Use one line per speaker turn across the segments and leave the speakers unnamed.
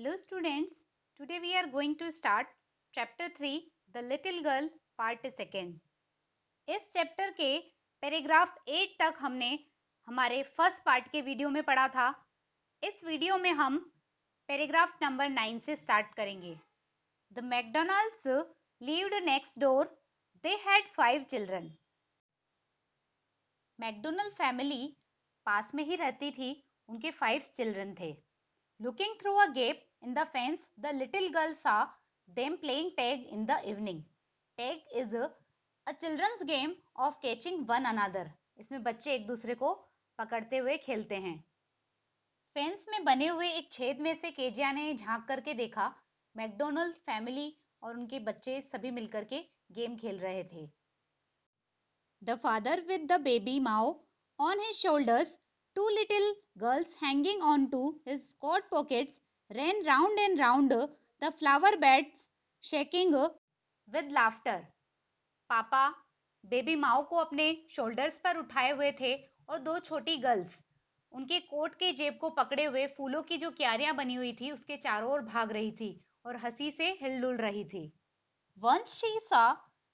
Hello students, today we are going to start chapter 3 The Little Girl part 2. इस chapter के paragraph 8 तक हमने हमारे फर्स्ट पार्ट के वीडियो में पढ़ा था। इस वीडियो में हम पैराग्राफ नंबर 9 से स्टार्ट करेंगे। The McDonalds lived next door. They had 5 children. McDonald family पास में ही रहती थी, उनके 5 चिल्ड्रन थे। Looking through a gap in the fence, the little girl saw them playing tag in the evening. Tag is a children's game of catching one another. इसमें बच्चे एक दूसरे को पकड़ते हुए खेलते हैं। फेंस में बने हुए एक छेद में से केजिया ने झांक करके देखा। मैकडोनल्ड फैमिली और उनके बच्चे सभी मिलकर के गेम खेल रहे थे। The father with the baby Mao on his shoulders, two little girls hanging on to his coat pockets, ran round and round the flower beds, shaking with laughter. पापा बेबी माओ को अपने शोल्डर्स पर उठाए हुए थे और दो छोटी गर्ल्स उनके कोट के जेब को पकड़े हुए फूलों की जो क्यारियां बनी हुई थी उसके चारों ओर भाग रही थी और हंसी से हिलडुल रही थी। Once she saw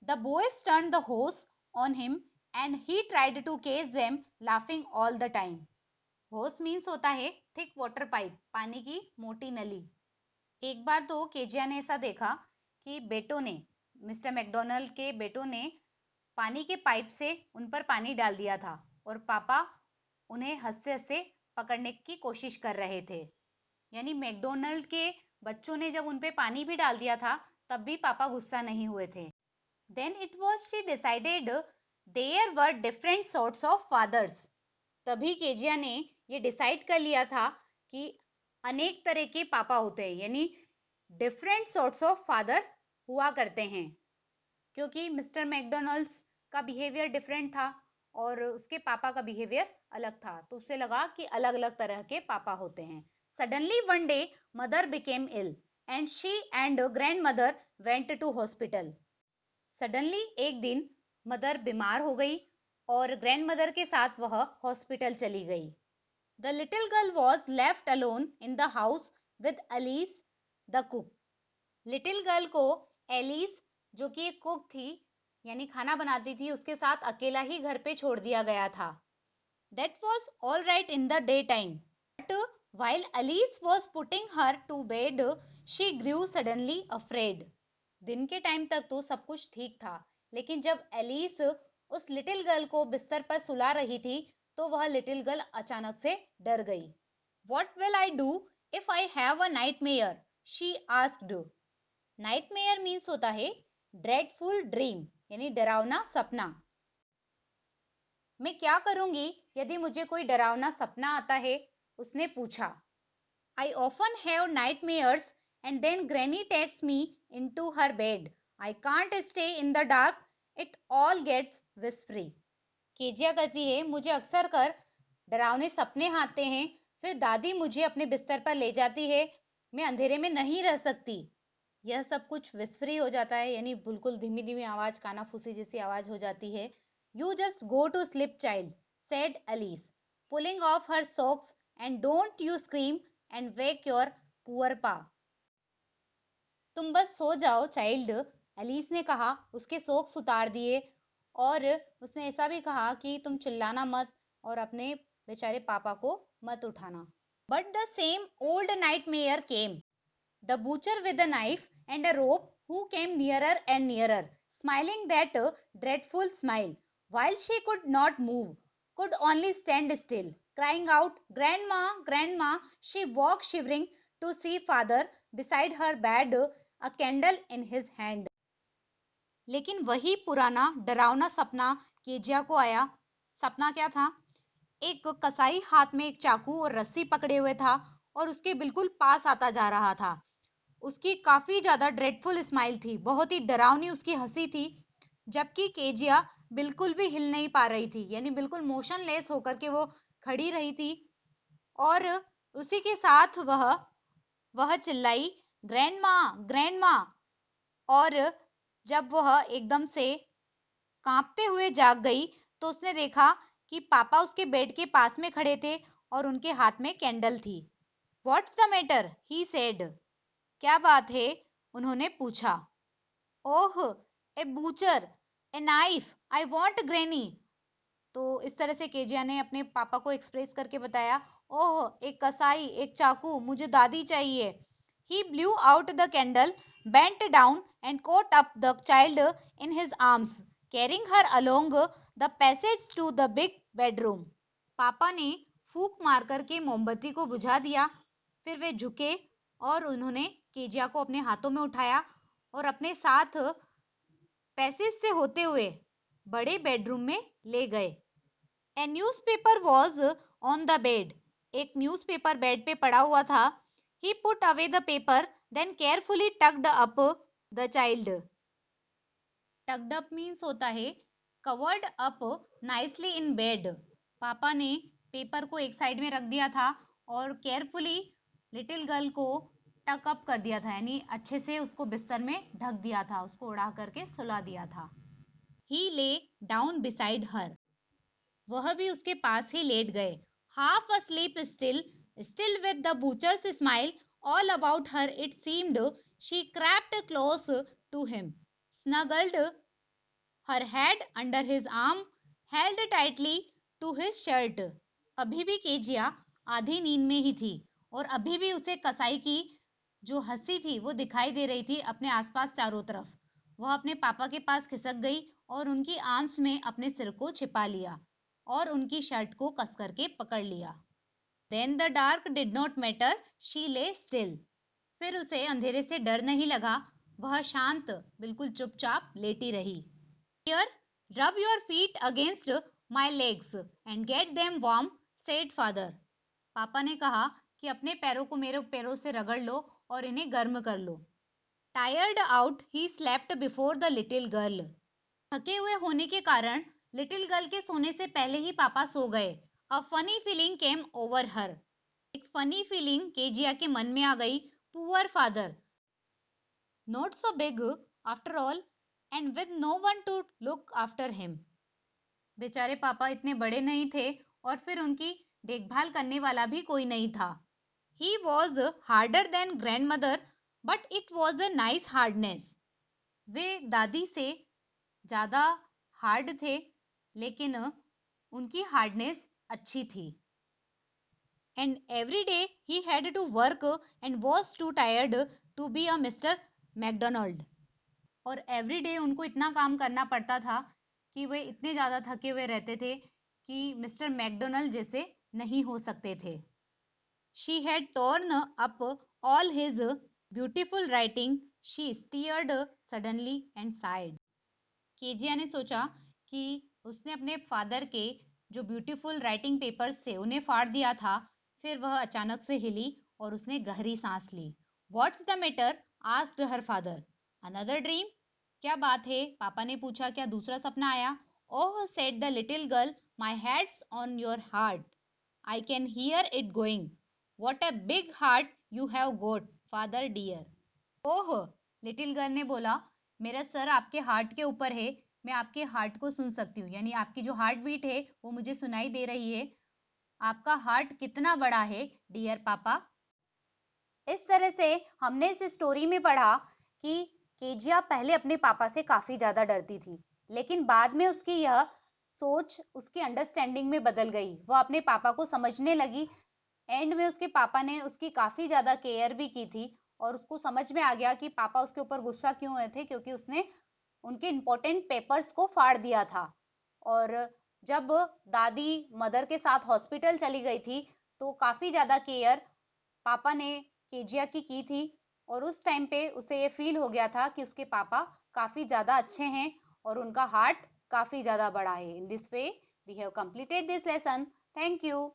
the boys turn the hose on him and he tried to catch them laughing all the time. Hose means होता है thick water pipe, पानी की मोटी नली। एक बार तो केजिया ने ऐसा देखा कि बेटों ने मिस्टर मैकडोनल्ड के बेटों ने पानी के पाइप से उन पर पानी डाल दिया था और पापा उन्हें हंसते हंसते पकड़ने की कोशिश कर रहे थे। यानी मैकडोनल्ड के बच्चों ने जब उन पे पानी भी डाल दिया था तब भी पापा गुस्सा नहीं हुए थे। Then it was she decided there were different sorts of fathers. तभी केजिया ने ये डिसाइड कर लिया था कि अनेक तरह के पापा होते हैं, यानी डिफरेंट सॉर्ट्स ऑफ फादर हुआ करते हैं, क्योंकि मिस्टर मैकडोनल्ड्स का बिहेवियर डिफरेंट था और उसके पापा का बिहेवियर अलग था, तो उसे लगा कि अलग अलग तरह के पापा होते हैं। Suddenly one day mother became ill and she and grandmother went to hospital. Suddenly एक दिन मदर बीमार हो गई और ग्रैंडमदर के साथ वह हॉस्पिटल चली गई। The little girl was left alone in the house with Alice the cook. Little girl को एलिस जो कि एक कुक थी यानी खाना बनाती थी उसके साथ अकेला ही घर पे छोड़ दिया गया था। That was all right in the day time but while Alice was putting her to bed, she grew suddenly afraid. दिन के टाइम तक तो सब कुछ ठीक था, लेकिन जब एलिस उस लिटिल गर्ल को बिस्तर पर सुला रही थी तो वह लिटिल गर्ल अचानक से डर गई। What will I do if I have a nightmare? She asked. Nightmare means होता है dreadful dream, यानी डरावना सपना। मैं क्या करूंगी यदि मुझे कोई डरावना सपना आता है? उसने पूछा। I often have nightmares and then Granny takes me into her bed. I can't stay in the dark. It all gets whispery. Kezia कहती है मुझे अक्सर कर डरावने सपने आते हैं, फिर दादी मुझे अपने बिस्तर पर ले जाती है, मैं अंधेरे में नहीं रह सकती। यह सब कुछ विस्परी हो जाता है, यानी बिल्कुल धीमी धीमी आवाज, कानाफूसी जैसी आवाज हो जाती है। You just go to sleep, child, said Alice, pulling off her socks, and don't you scream and wake your poor pa. तुम बस सो जाओ चाइल्ड, एलिस ने कहा। उसके सॉक्स उतार दिए और उसने ऐसा भी कहा कि तुम चिल्लाना मत और अपने बेचारे पापा को मत उठाना। But the same old nightmare came, the butcher with a knife and a rope, who came nearer and nearer, smiling that dreadful smile, while she could not move, could only stand still, crying out, Grandma, Grandma. She walked shivering to see father beside her bed, a candle in his hand. लेकिन वही पुराना डरावना सपना Kezia को आया। सपना क्या था? एक कसाई हाथ में एक चाकू और रस्सी पकड़े हुए था और उसके बिल्कुल पास आता जा रहा था। उसकी काफी ज्यादा ड्रेडफुल स्माइल थी, बहुत ही डरावनी उसकी हंसी थी, जबकि केजिया बिल्कुल भी हिल नहीं पा रही थी, यानी बिल्कुल मोशनलेस होकर के वो खड़ी रही थी। और उसी के साथ वह चिल्लाई, ग्रैंडमा, ग्रैंडमा। और जब वह एकदम से कांपते हुए जाग गई तो उसने देखा कि पापा उसके बेड के पास में खड़े थे और उनके हाथ में कैंडल थी। What's the matter? He said. क्या बात है? उन्होंने पूछा. Oh, a butcher, a knife. I want granny. तो इस तरह से केजिया ने अपने पापा को एक्सप्रेस करके बताया, ओह एक कसाई, एक चाकू, मुझे दादी चाहिए. He blew out the candle, bent down and caught up the child in his arms, carrying her along the passage to the big bedroom. पापा ने फूंक मार करके मोमबत्ती को बुझा दिया. फिर वे झुके और उन्होंने केजिया को अपने हाथों में उठाया और अपने साथ पैसेज से होते हुए बड़े बेडरूम में ले गए. A newspaper was on the bed. एक न्यूज़पेपर बेड पे पड़ा हुआ था. He put away the paper, then carefully tucked up the child. Tucked up means होता है covered up nicely in bed. पापा ने पेपर को एक साइड में रख दिया था और केयरफुली लिटिल गर्ल को टक अप कर दिया था, यानी अच्छे से उसको बिस्तर में ढक दिया था, उसको उड़ा करके सुला दिया था. He lay down beside her. वह भी उसके पास ही लेट गए. Half asleep still with the butcher's smile all about her, it seemed. She crept close to him, snuggled her head under his arm, held tightly to his shirt. अभी भी Kezia आधी नींद में ही थी और अभी भी उसे कसाई की जो हंसी थी वो दिखाई दे रही थी अपने आसपास चारों तरफ. वह अपने पापा के पास खिसक गई और उनकी आर्म्स में अपने सिर को छिपा लिया और उनकी शर्ट को कस करके पकड़ लिया. Then the dark did not matter. She lay still. फिर उसे अंधेरे से डर नहीं लगा. वह शांत, बिल्कुल चुपचाप लेटी रही. Here, rub your feet against my legs and get them warm, said father. पापा ने कहा कि अपने पैरों को मेरे पैरों से रगड़ लो और इन्हें गर्म कर लो. Tired out, he slept before the little girl. थके हुए होने के कारण लिटिल गर्ल के सोने से पहले ही पापा सो गए. A funny feeling came over her. एक फनी फीलिंग केजिया के मन में आ गई. Poor father, not so big after all and with no one to look after him. बेचारे पापा इतने बड़े नहीं थे और फिर उनकी देखभाल करने वाला भी कोई नहीं था. He was harder than grandmother but it was a nice hardness. वे दादी से ज्यादा हार्ड थे लेकिन उनकी हार्डनेस अच्छी थी. And every day he had to work and was too tired to be a Mister McDonald. और एवरी डे उनको इतना काम करना पड़ता था कि वे इतने ज़्यादा थके हुए रहते थे कि मिस्टर मैकडोनाल्ड जैसे नहीं हो सकते थे. She had torn up all his beautiful writing. She steered suddenly and side. Kezia ने सोचा कि उसने अपने फादर के जो ब्यूटीफुल राइटिंग पेपर्स थे उन्हें फाड़ दिया था. फिर वह अचानक से हिली और उसने गहरी सांस ली. What's the matter? Asked her father. Another dream? क्या बात है? पापा ने पूछा. क्या दूसरा सपना आया? Oh, said the little girl, my head's on your heart. I can hear it going. What a big heart you have got, father dear. Oh, little girl ने बोला, मेरा सर आपके हार्ट के ऊपर है. मैं आपके हार्ट को सुन सकती हूँ, यानी आपकी जो हार्ट बीट है वो मुझे सुनाई दे रही है. आपका हार्ट कितना बड़ा है डियर पापा. इस तरह से हमने इस स्टोरी में पढ़ा कि केजिया पहले अपने पापा से काफी ज्यादा डरती थी, लेकिन बाद में उसकी यह सोच उसकी अंडरस्टैंडिंग में बदल गई. वह अपने पापा को समझने लगी. एंड में उसके पापा ने उसकी काफी ज्यादा केयर भी की थी और उसको समझ में आ गया कि पापा उसके ऊपर गुस्सा क्यों हुए थे, क्योंकि उसने उनके इम्पोर्टेंट पेपर्स को फाड़ दिया था. और जब दादी मदर के साथ हॉस्पिटल चली गई थी तो काफी ज्यादा केयर पापा ने केजिया की थी. और उस टाइम पे उसे ये फील हो गया था कि उसके पापा काफी ज्यादा अच्छे हैं और उनका हार्ट काफी ज्यादा बड़ा है. In this way we have completed this lesson. Thank you.